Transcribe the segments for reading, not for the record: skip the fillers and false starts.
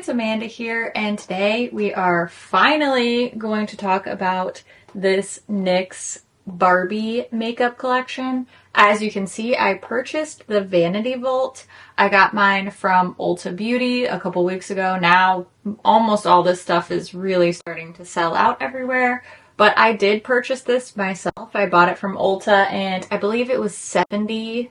it's Amanda here, and today we are finally going to talk about this NYX Barbie makeup collection. As you can see, I purchased the Vanity Vault. I got mine from Ulta Beauty a couple weeks ago. Now almost all this stuff is really starting to sell out everywhere, but I did purchase this myself. I bought it from Ulta and I believe it was $70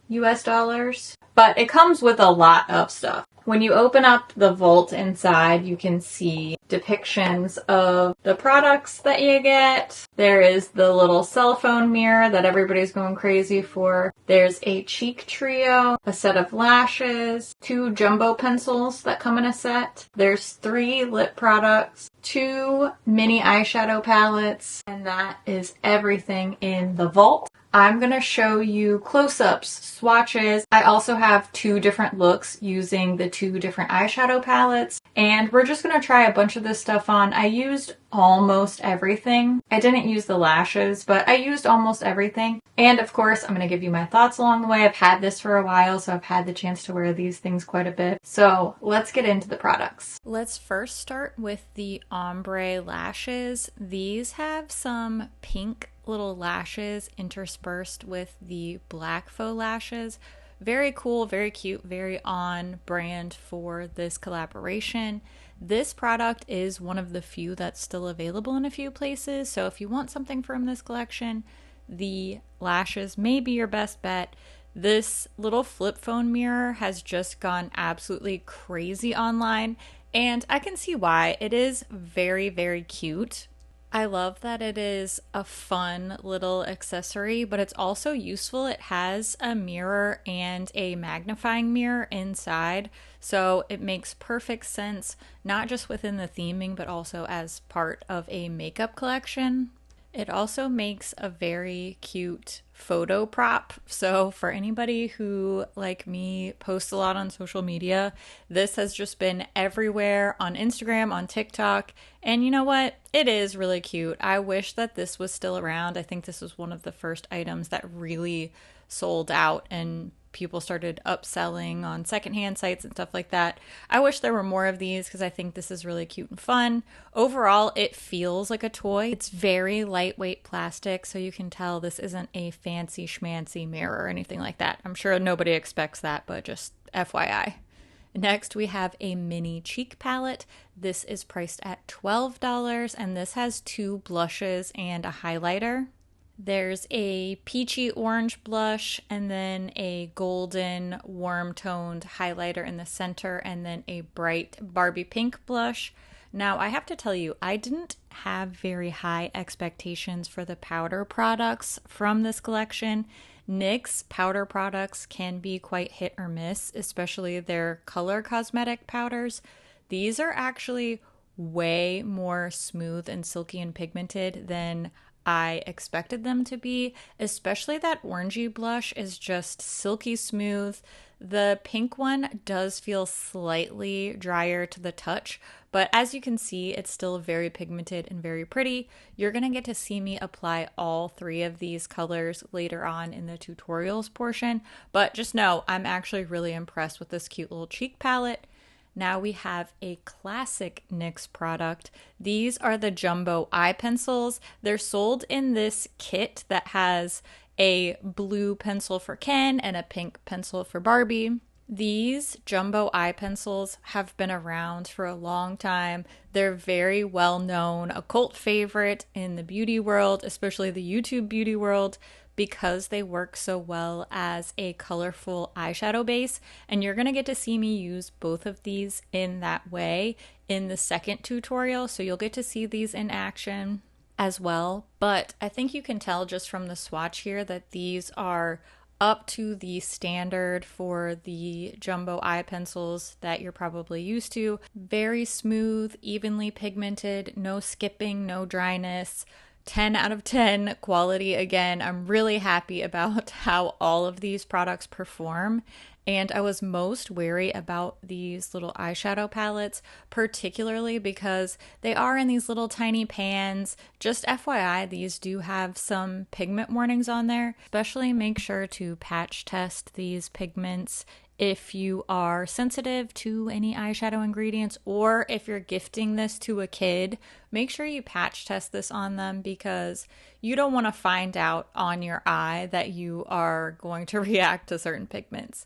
US. But it comes with a lot of stuff. When you open up the vault inside, you can see depictions of the products that you get. There is the little cell phone mirror that everybody's going crazy for. There's a cheek trio, a set of lashes, 2 jumbo pencils that come in a set. There's 3 lip products, 2 mini eyeshadow palettes, and that is everything in the vault. I'm going to show you close-ups, swatches. I also have 2 different looks using the 2 different eyeshadow palettes, and we're just going to try a bunch of this stuff on. I used almost everything. I didn't use the lashes, but I used almost everything. And of course, I'm going to give you my thoughts along the way. I've had this for a while, so I've had the chance to wear these things quite a bit. So let's get into the products. Let's first start with the Ombre Lashes. These have some pink little lashes interspersed with the black faux lashes. Very cool, very cute, very on brand for this collaboration. This product is one of the few that's still available in a few places, so if you want something from this collection, the lashes may be your best bet. This little flip phone mirror has just gone absolutely crazy online, and I can see why. It is very, very cute. I love that it is a fun little accessory, but it's also useful. It has a mirror and a magnifying mirror inside, so it makes perfect sense, not just within the theming, but also as part of a makeup collection. It also makes a very cute photo prop. So for anybody who, like me, posts a lot on social media, this has just been everywhere on Instagram, on TikTok. And you know what? It is really cute. I wish that this was still around. I think this was one of the first items that really sold out and people started upselling on secondhand sites and stuff like that. I wish there were more of these because I think this is really cute and fun. Overall, it feels like a toy. It's very lightweight plastic, so you can tell this isn't a fancy schmancy mirror or anything like that. I'm sure nobody expects that, but just FYI. Next, we have a mini cheek palette. This is priced at $12, and this has 2 blushes and a highlighter. There's a peachy orange blush and then a golden warm toned highlighter in the center and then a bright Barbie pink blush. Now I have to tell you, I didn't have very high expectations for the powder products from this collection. NYX powder products can be quite hit or miss, especially their color cosmetic powders. These are actually way more smooth and silky and pigmented than I expected them to be, especially that orangey blush is just silky smooth. The pink one does feel slightly drier to the touch, but as you can see, it's still very pigmented and very pretty. You're going to get to see me apply all 3 of these colors later on in the tutorials portion, but just know I'm actually really impressed with this cute little cheek palette. Now we have a classic NYX product. These are the jumbo eye pencils. They're sold in this kit that has a blue pencil for Ken and a pink pencil for Barbie. These jumbo eye pencils have been around for a long time. They're very well known, a cult favorite in the beauty world, especially the YouTube beauty world, because they work so well as a colorful eyeshadow base. And you're going to get to see me use both of these in that way in the second tutorial. So you'll get to see these in action as well. But I think you can tell just from the swatch here that these are up to the standard for the jumbo eye pencils that you're probably used to. Very smooth, evenly pigmented, no skipping, no dryness. 10 out of 10 quality again. I'm really happy about how all of these products perform. And I was most wary about these little eyeshadow palettes, particularly because they are in these little tiny pans. Just FYI, these do have some pigment warnings on there. Especially make sure to patch test these pigments if you are sensitive to any eyeshadow ingredients, or if you're gifting this to a kid, make sure you patch test this on them, because you don't want to find out on your eye that you are going to react to certain pigments.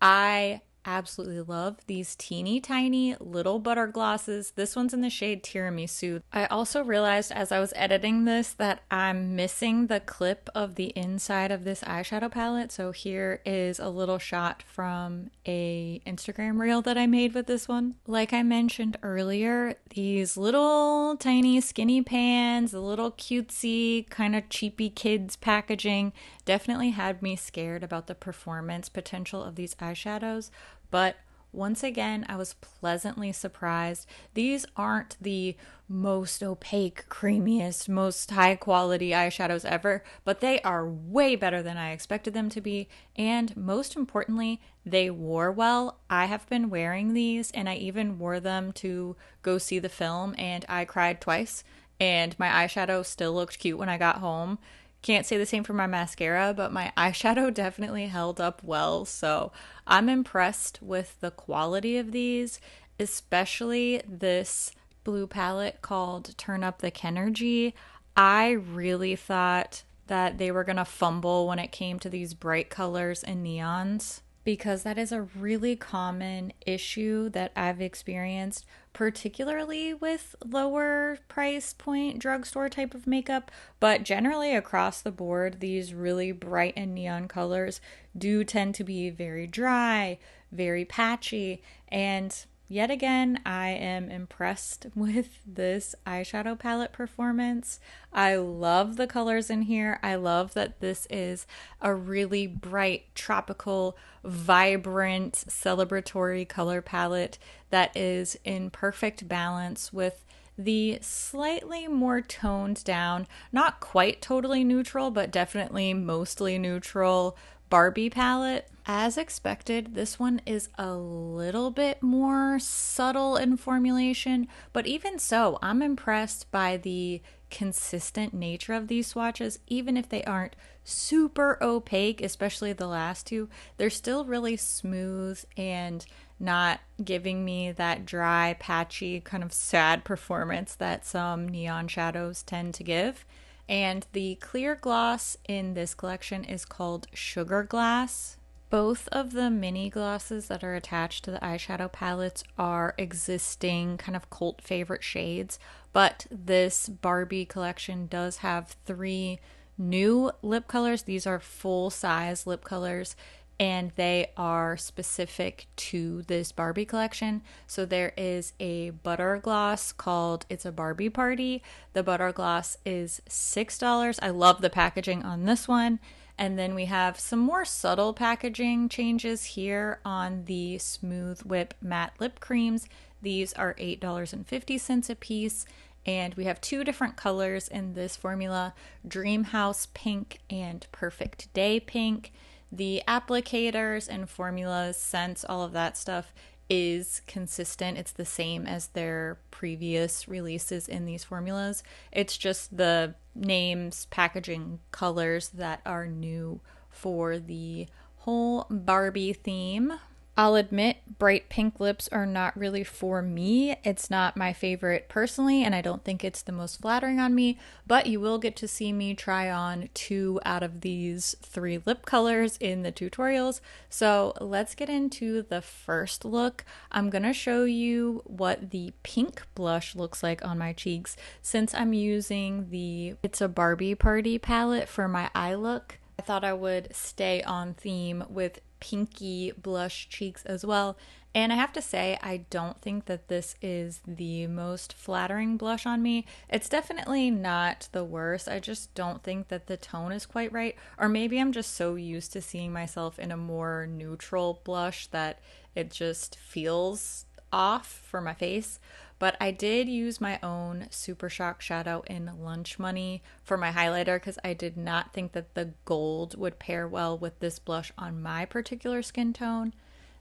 I absolutely love these teeny tiny little butter glosses. This one's in the shade Tiramisu. I also realized as I was editing this that I'm missing the clip of the inside of this eyeshadow palette. So here is a little shot from a Instagram reel that I made with this one. Like I mentioned earlier, these little tiny skinny pans, the little cutesy kind of cheapy kids packaging definitely had me scared about the performance potential of these eyeshadows. But once again, I was pleasantly surprised. These aren't the most opaque, creamiest, most high quality eyeshadows ever, but they are way better than I expected them to be. And most importantly, they wore well. I have been wearing these, and I even wore them to go see the film, and I cried twice, and my eyeshadow still looked cute when I got home. Can't say the same for my mascara, but my eyeshadow definitely held up well. So I'm impressed with the quality of these, especially this blue palette called Up the Ken-ergy. I really thought that they were going to fumble when it came to these bright colors and neons, because that is a really common issue that I've experienced, particularly with lower price point drugstore type of makeup. But generally across the board, these really bright and neon colors do tend to be very dry, very patchy, and yet again, I am impressed with this eyeshadow palette performance. I love the colors in here. I love that this is a really bright, tropical, vibrant, celebratory color palette that is in perfect balance with the slightly more toned down, not quite totally neutral, but definitely mostly neutral Barbie palette. As expected, this one is a little bit more subtle in formulation, but even so, I'm impressed by the consistent nature of these swatches. Even if they aren't super opaque, especially the last two, they're still really smooth and not giving me that dry, patchy, kind of sad performance that some neon shadows tend to give. And the clear gloss in this collection is called Sugar Glass. Both of the mini glosses that are attached to the eyeshadow palettes are existing kind of cult favorite shades, but this Barbie collection does have 3 new lip colors. These are full-size lip colors, and they are specific to this Barbie collection. So there is a butter gloss called It's a Barbie Party. The butter gloss is $6. I love the packaging on this one. And then we have some more subtle packaging changes here on the Smooth Whip matte lip creams. These are $8.50 a piece. And we have 2 different colors in this formula, Dreamhouse Pink and Perfect Day Pink. The applicators and formulas, scents, all of that stuff is consistent. It's the same as their previous releases in these formulas. It's just the names, packaging, colors that are new for the whole Barbie theme. I'll admit, bright pink lips are not really for me. It's not my favorite personally, and I don't think it's the most flattering on me, but you will get to see me try on 2 out of these 3 lip colors in the tutorials. So let's get into the first look. I'm gonna show you what the pink blush looks like on my cheeks, since I'm using the It's a Barbie Party palette for my eye look. I thought I would stay on theme with pinky blush cheeks as well. And I have to say, I don't think that this is the most flattering blush on me. It's definitely not the worst. I just don't think that the tone is quite right. Or maybe I'm just so used to seeing myself in a more neutral blush that it just feels off for my face. But I did use my own Super Shock shadow in Lunch Money for my highlighter, because I did not think that the gold would pair well with this blush on my particular skin tone.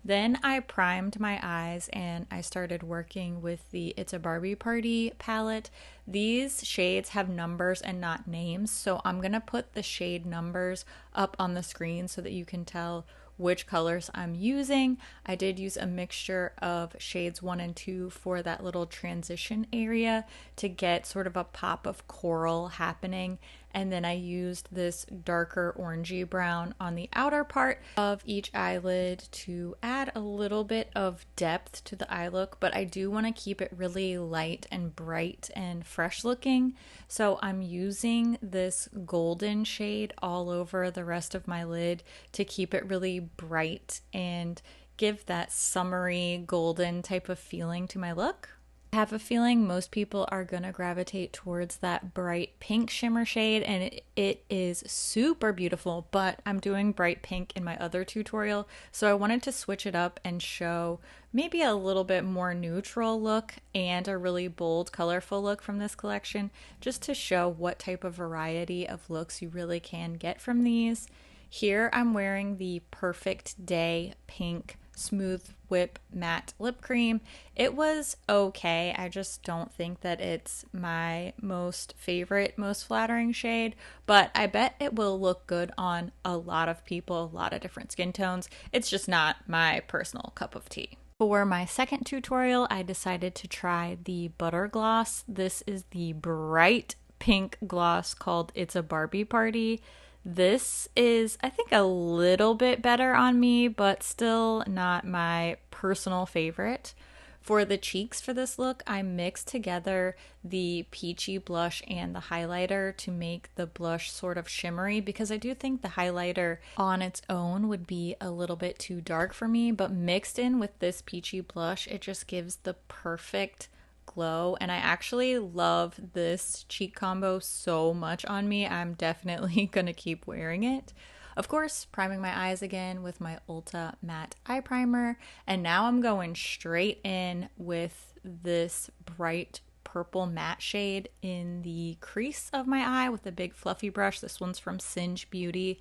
Then I primed my eyes and I started working with the It's a Barbie Party palette. These shades have numbers and not names, so I'm going to put the shade numbers up on the screen so that you can tell which colors I'm using. I did use a mixture of shades 1 and 2 for that little transition area to get sort of a pop of coral happening. And then I used this darker orangey brown on the outer part of each eyelid to add a little bit of depth to the eye look, but I do want to keep it really light and bright and fresh looking. So I'm using this golden shade all over the rest of my lid to keep it really bright and give that summery golden type of feeling to my look. I have a feeling most people are going to gravitate towards that bright pink shimmer shade, and it is super beautiful, but I'm doing bright pink in my other tutorial, so I wanted to switch it up and show maybe a little bit more neutral look and a really bold, colorful look from this collection, just to show what type of variety of looks you really can get from these. Here I'm wearing the Perfect Day Pink Smooth Whip Matte Lip Cream. It was okay. I just don't think that it's my most favorite, most flattering shade, but I bet it will look good on a lot of people, a lot of different skin tones. It's just not my personal cup of tea. For my second tutorial, I decided to try the Butter Gloss. This is the bright pink gloss called It's a Barbie Party. This is, I think, a little bit better on me, but still not my personal favorite. For the cheeks for this look, I mixed together the peachy blush and the highlighter to make the blush sort of shimmery, because I do think the highlighter on its own would be a little bit too dark for me, but mixed in with this peachy blush, it just gives the perfect glow. And I actually love this cheek combo so much on me. I'm definitely gonna keep wearing it. Of course, priming my eyes again with my Ulta matte eye primer, and now I'm going straight in with this bright purple matte shade in the crease of my eye with a big fluffy brush. This one's from Singe Beauty.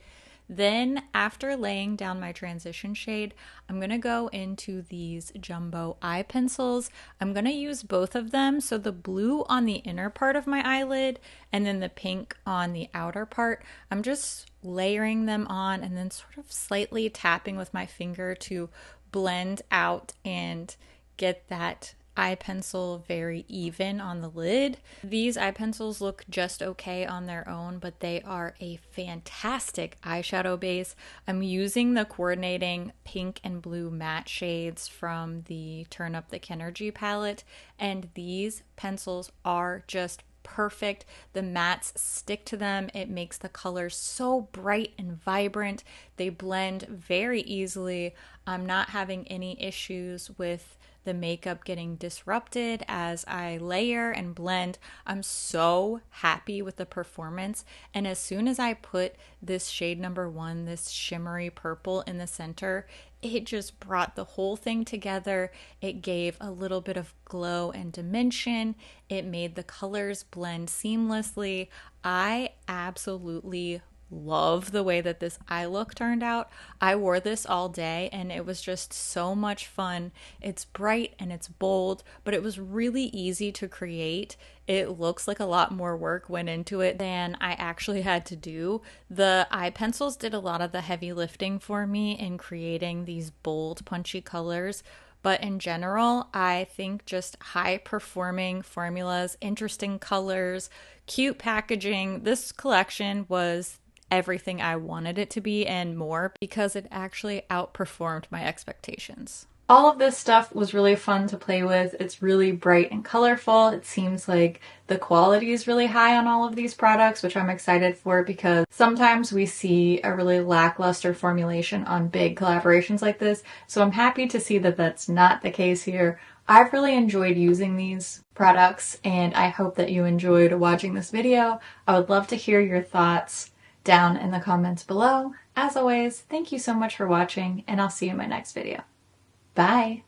Then after laying down my transition shade, I'm going to go into these jumbo eye pencils. I'm going to use both of them, so the blue on the inner part of my eyelid and then the pink on the outer part. I'm just layering them on and then sort of slightly tapping with my finger to blend out and get that eye pencil very even on the lid. These eye pencils look just okay on their own, but they are a fantastic eyeshadow base. I'm using the coordinating pink and blue matte shades from the Up the Ken-ergy palette, and these pencils are just perfect. The mattes stick to them. It makes the colors so bright and vibrant. They blend very easily. I'm not having any issues with the makeup getting disrupted as I layer and blend. I'm so happy with the performance, and as soon as I put this shade number 1, this shimmery purple in the center, it just brought the whole thing together. It gave a little bit of glow and dimension. It made the colors blend seamlessly. I absolutely love the way that this eye look turned out. I wore this all day and it was just so much fun. It's bright and it's bold, but it was really easy to create. It looks like a lot more work went into it than I actually had to do. The eye pencils did a lot of the heavy lifting for me in creating these bold, punchy colors. But in general, I think just high performing formulas, interesting colors, cute packaging. This collection was everything I wanted it to be and more, because it actually outperformed my expectations. All of this stuff was really fun to play with. It's really bright and colorful. It seems like the quality is really high on all of these products, which I'm excited for, because sometimes we see a really lackluster formulation on big collaborations like this. So I'm happy to see that that's not the case here. I've really enjoyed using these products, and I hope that you enjoyed watching this video. I would love to hear your thoughts down in the comments below. As always, thank you so much for watching, and I'll see you in my next video. Bye!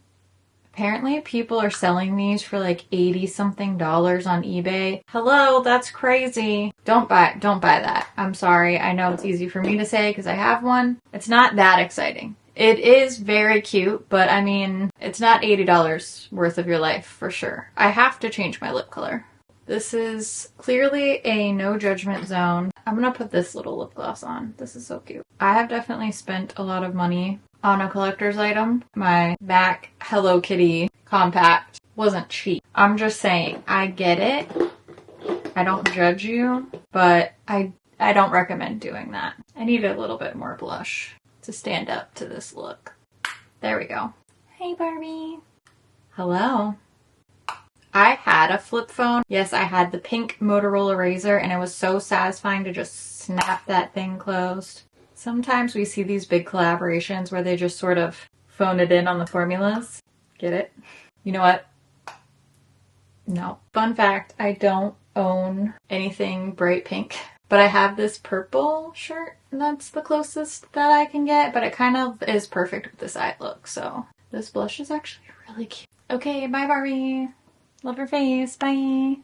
Apparently people are selling these for like $80 something on eBay. Hello, that's crazy. Don't buy that. I'm sorry. I know it's easy for me to say because I have one. It's not that exciting. It is very cute, but I mean, it's not $80 worth of your life for sure. I have to change my lip color. This is clearly a no judgment zone. I'm gonna put this little lip gloss on. This is so cute. I have definitely spent a lot of money on a collector's item. My MAC Hello Kitty compact wasn't cheap. I'm just saying, I get it. I don't judge you, but I don't recommend doing that. I need a little bit more blush to stand up to this look. There we go. Hey Barbie. Hello. I had a flip phone. Yes, I had the pink Motorola Razr, and it was so satisfying to just snap that thing closed. Sometimes we see these big collaborations where they just sort of phone it in on the formulas. Get it? You know what? No. Fun fact, I don't own anything bright pink, but I have this purple shirt, and that's the closest that I can get, but it kind of is perfect with this eye look, so this blush is actually really cute. Okay, bye Barbie. Love your face. Bye.